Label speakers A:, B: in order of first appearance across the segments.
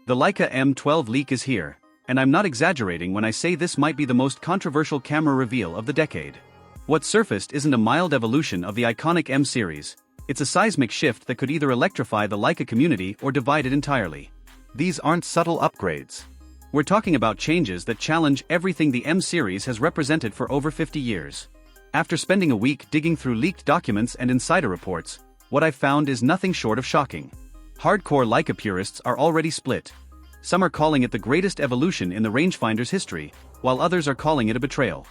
A: The Leica M12 leak is here, and I'm not exaggerating when I say this might be the most controversial camera reveal of the decade. What surfaced isn't a mild evolution of the iconic M series, it's a seismic shift that could either electrify the Leica community or divide it entirely. These aren't subtle upgrades. We're talking about changes that challenge everything the M series has represented for over 50 years. After spending a week digging through leaked documents and insider reports, what I've found is nothing short of shocking. Hardcore Leica purists are already split. Some are calling it the greatest evolution in the rangefinder's history, while others are calling it a betrayal.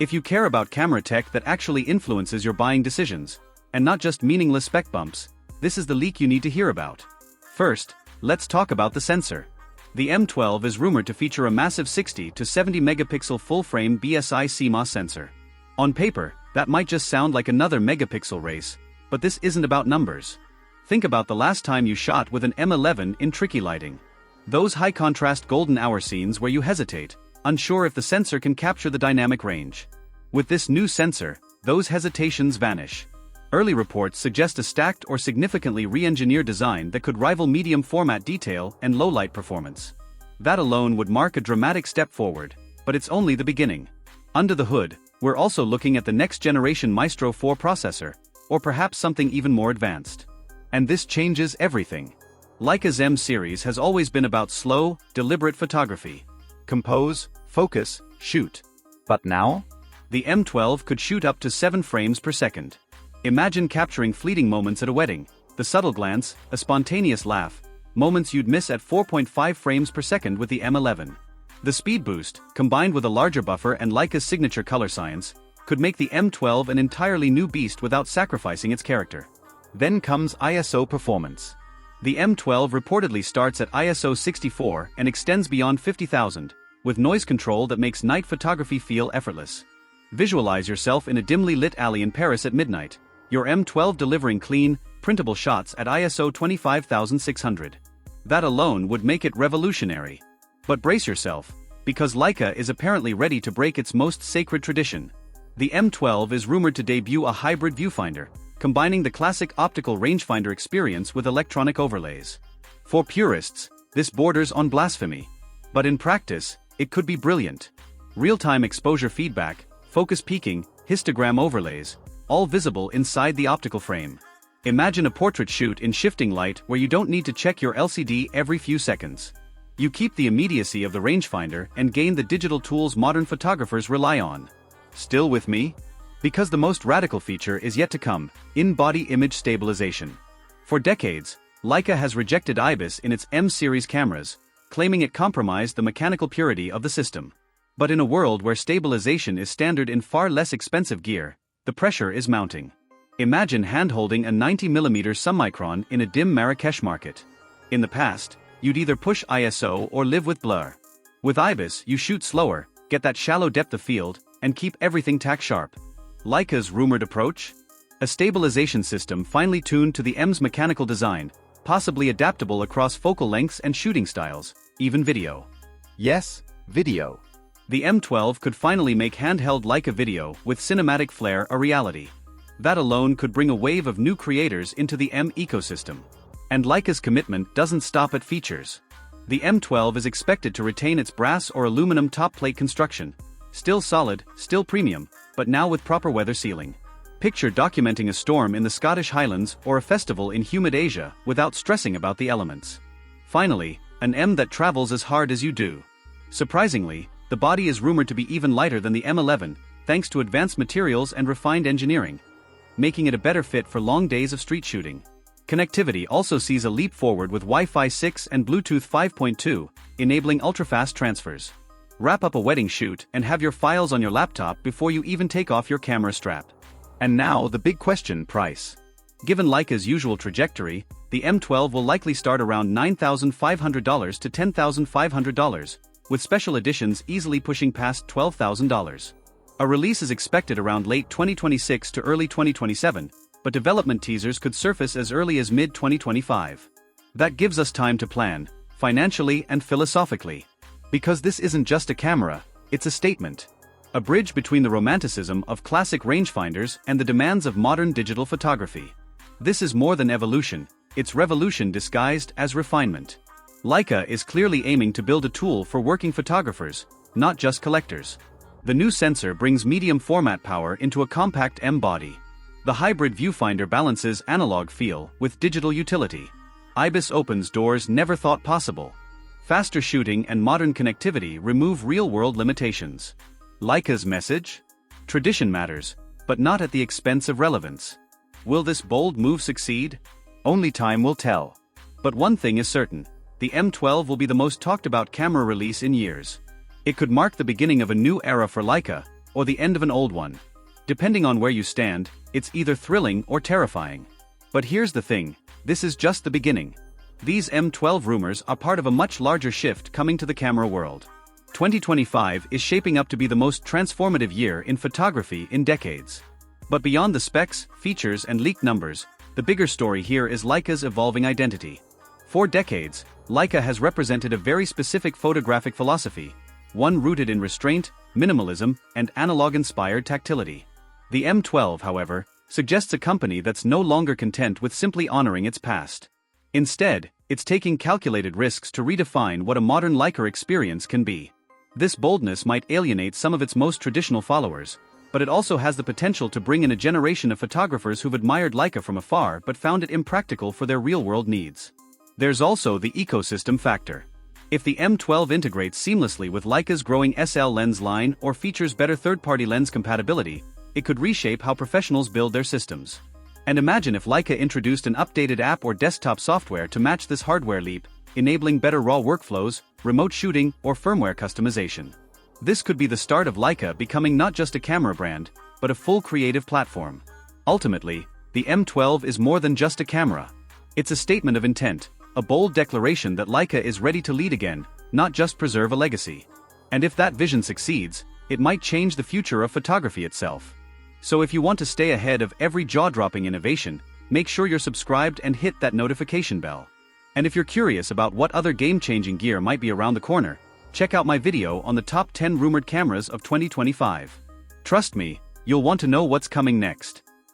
A: If you care about camera tech that actually influences your buying decisions, and not just meaningless spec bumps, this is the leak you need to hear about. First, let's talk about the sensor. The M12 is rumored to feature a massive 60 to 70 megapixel full-frame BSI CMOS sensor. On paper, that might just sound like another megapixel race, but this isn't about numbers. Think about the last time you shot with an M11 in tricky lighting. Those high-contrast golden hour scenes where you hesitate, unsure if the sensor can capture the dynamic range. With this new sensor, those hesitations vanish. Early reports suggest a stacked or significantly re-engineered design that could rival medium-format detail and low-light performance. That alone would mark a dramatic step forward, but it's only the beginning. Under the hood, we're also looking at the next-generation Maestro 4 processor, or perhaps something even more advanced. And this changes everything. Leica's M series has always been about slow, deliberate photography. Compose, focus, shoot. But now? The M12 could shoot up to 7 frames per second. Imagine capturing fleeting moments at a wedding, the subtle glance, a spontaneous laugh, moments you'd miss at 4.5 frames per second with the M11. The speed boost, combined with a larger buffer and Leica's signature color science, could make the M12 an entirely new beast without sacrificing its character. Then comes ISO performance. The M12 reportedly starts at ISO 64 and extends beyond 50,000, with noise control that makes night photography feel effortless. Visualize yourself in a dimly lit alley in Paris at midnight, your M12 delivering clean, printable shots at ISO 25,600. That alone would make it revolutionary. But brace yourself, because Leica is apparently ready to break its most sacred tradition. The M12 is rumored to debut a hybrid viewfinder, combining the classic optical rangefinder experience with electronic overlays. For purists, this borders on blasphemy. But in practice, it could be brilliant. Real-time exposure feedback, focus peaking, histogram overlays, all visible inside the optical frame. Imagine a portrait shoot in shifting light where you don't need to check your LCD every few seconds. You keep the immediacy of the rangefinder and gain the digital tools modern photographers rely on. Still with me? Because the most radical feature is yet to come, in-body image stabilization. For decades, Leica has rejected IBIS in its M series cameras, claiming it compromised the mechanical purity of the system. But in a world where stabilization is standard in far less expensive gear, the pressure is mounting. Imagine hand-holding a 90mm submicron in a dim Marrakesh market. In the past, you'd either push ISO or live with blur. With IBIS, you shoot slower, get that shallow depth of field, and keep everything tack sharp. Leica's rumored approach? A stabilization system finely tuned to the M's mechanical design, possibly adaptable across focal lengths and shooting styles, even video. Yes, video. The M12 could finally make handheld Leica video with cinematic flair a reality. That alone could bring a wave of new creators into the M ecosystem. And Leica's commitment doesn't stop at features. The M12 is expected to retain its brass or aluminum top plate construction. Still solid, still premium, but now with proper weather sealing. Picture documenting a storm in the Scottish Highlands or a festival in humid Asia without stressing about the elements. Finally, an M that travels as hard as you do. Surprisingly, the body is rumored to be even lighter than the M11, thanks to advanced materials and refined engineering, making it a better fit for long days of street shooting. Connectivity also sees a leap forward with Wi-Fi 6 and Bluetooth 5.2, enabling ultra-fast transfers. Wrap up a wedding shoot and have your files on your laptop before you even take off your camera strap. And now the big question: price. Given Leica's usual trajectory, the M12 will likely start around $9,500 to $10,500, with special editions easily pushing past $12,000. A release is expected around late 2026 to early 2027, but development teasers could surface as early as mid-2025. That gives us time to plan, financially and philosophically. Because this isn't just a camera, it's a statement. A bridge between the romanticism of classic rangefinders and the demands of modern digital photography. This is more than evolution, it's revolution disguised as refinement. Leica is clearly aiming to build a tool for working photographers, not just collectors. The new sensor brings medium format power into a compact M body. The hybrid viewfinder balances analog feel with digital utility. IBIS opens doors never thought possible. Faster shooting and modern connectivity remove real-world limitations. Leica's message? Tradition matters, but not at the expense of relevance. Will this bold move succeed? Only time will tell. But one thing is certain, the M12 will be the most talked about camera release in years. It could mark the beginning of a new era for Leica, or the end of an old one. Depending on where you stand, it's either thrilling or terrifying. But here's the thing, this is just the beginning. These M12 rumors are part of a much larger shift coming to the camera world. 2025 is shaping up to be the most transformative year in photography in decades. But beyond the specs, features, and leaked numbers, the bigger story here is Leica's evolving identity. For decades, Leica has represented a very specific photographic philosophy, one rooted in restraint, minimalism, and analog-inspired tactility. The M12, however, suggests a company that's no longer content with simply honoring its past. Instead, it's taking calculated risks to redefine what a modern Leica experience can be. This boldness might alienate some of its most traditional followers, but it also has the potential to bring in a generation of photographers who've admired Leica from afar but found it impractical for their real-world needs. There's also the ecosystem factor. If the M12 integrates seamlessly with Leica's growing SL lens line or features better third-party lens compatibility, it could reshape how professionals build their systems. And imagine if Leica introduced an updated app or desktop software to match this hardware leap, enabling better RAW workflows, remote shooting, or firmware customization. This could be the start of Leica becoming not just a camera brand, but a full creative platform. Ultimately, the M12 is more than just a camera. It's a statement of intent, a bold declaration that Leica is ready to lead again, not just preserve a legacy. And if that vision succeeds, it might change the future of photography itself. So if you want to stay ahead of every jaw-dropping innovation, make sure you're subscribed and hit that notification bell. And if you're curious about what other game-changing gear might be around the corner, check out my video on the top 10 rumored cameras of 2025. Trust me, you'll want to know what's coming next.